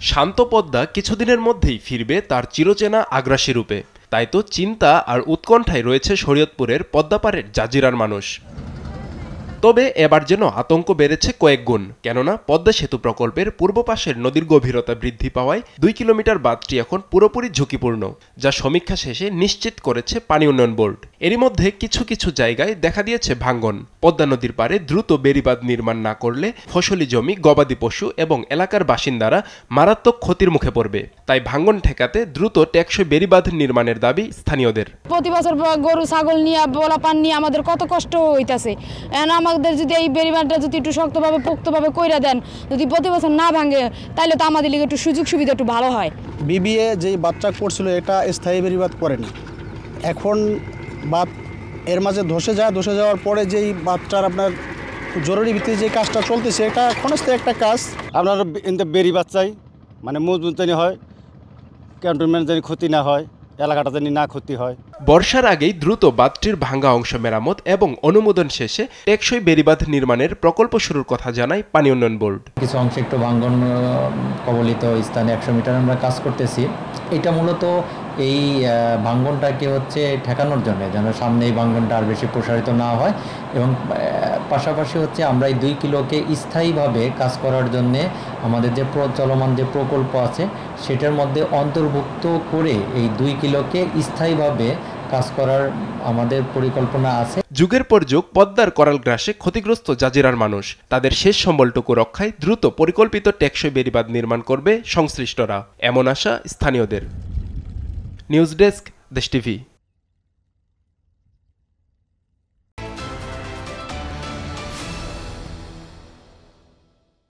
শান্ত পদ্মা কিছুদিনের মধ্যেই ফিরবে তার চিরচেনা আগ্রাসী রূপে। তাই তো চিন্তা আর উৎকণ্ঠায় রয়েছে শরীয়তপুরের পদ্মাপাড়ের জাজিরার মানুষ। তবে এবার যেন আতঙ্ক বেড়েছে কয়েক গুণ, কেননা পদ্মা সেতু প্রকল্পের পূর্ব পাশের নদীর গভীরতা বৃদ্ধি পাওয়ায় 2 কিলোমিটার বাঁধটি এখন পুরোপুরি ঝুঁকিপূর্ণ, যা সমীক্ষা শেষে নিশ্চিত করেছে পানি উন্নয়ন বোর্ড। এরই মধ্যে কিছু কিছু জায়গায় দেখা দিয়েছে ভাঙ্গন। পদ্মা নদীর পাড়ে দ্রুত বেড়িবাঁধ নির্মাণ না করলে ফসলি জমি, গবাদি পশু এবং এলাকার বাসিন্দারা মারাত্মক ক্ষতির মুখে পড়বে। তাই ভাঙ্গন ঠেকাতে দ্রুত টেকসই বেড়িবাঁধ নির্মাণের দাবি স্থানীয়দের। প্রতি বছর গরু ছাগল নিয়ে বলা পান নিয়ে আমাদের কত কষ্ট হইতাছে। আমাদের যদি এই বেড়িবাঁধটা যদি একটু শক্তভাবে পোক্তভাবে কইরা দেন, যদি প্রতি বছর না ভাঙে, তাহলে তো আমাদের লিগে একটু সুযোগ সুবিধা একটু ভালো হয়। বিবিএ যেই বাঁধটা করছিল এটা স্থায়ী বেড়িবাঁধ করেনি। এখন বাঁধ এর মাঝে ধসে যাওয়ার পরে যেই বাঁধটার আপনার জরুরি ভিত্তিতে যে কাজটা চলতেছে, এটা ক্ষণস্থায়ী একটা কাজ। আপনার বেড়িবাঁধ চাই, মানে মজবুত জানি হয়, ক্যান্টনমেন্ট জানি ক্ষতি না হয়, এলাকাটা জানি না ক্ষতি হয়। বর্ষার আগেই দ্রুত বাঁধটির ভাঙ্গা অংশ মেরামত এবং অনুমোদন শেষে টেকসই বেড়িবাঁধ নির্মাণের প্রকল্প শুরুর কথা জানায় পানি উন্নয়ন বোর্ড। কিছু অংশে একটু ভাঙ্গন কবলিত স্থানে 100 মিটার আমরা কাজ করতেছি। এটা মূলত এই ভাঙ্গনটাকে ঠেকানোর জন্য, যেন সামনে এই ভাঙ্গনটা আর বেশি প্রসারিত না হয়, এবং পাশাপাশি আমরা এই 2 কিলোকে স্থায়ীভাবে কাজ করার জন্য আমাদের যে চলমান যে প্রকল্প আছে সেটার মধ্যে অন্তর্ভুক্ত করে এই 2 কিলোকে স্থায়ীভাবে কাজ করার আমাদের পরিকল্পনা আছে। যুগের পর যুগ পদ্মার করাল গ্রাসে ক্ষতিগ্রস্ত জাজিরার মানুষ তাদের শেষ সম্বলটুকু রক্ষায় দ্রুত পরিকল্পিত টেকসই বেড়িবাঁধ নির্মাণ করবে সংশ্লিষ্টরা, এমন আশা স্থানীয়দের। নিউজ ডেস্ক, দেশ টিভি।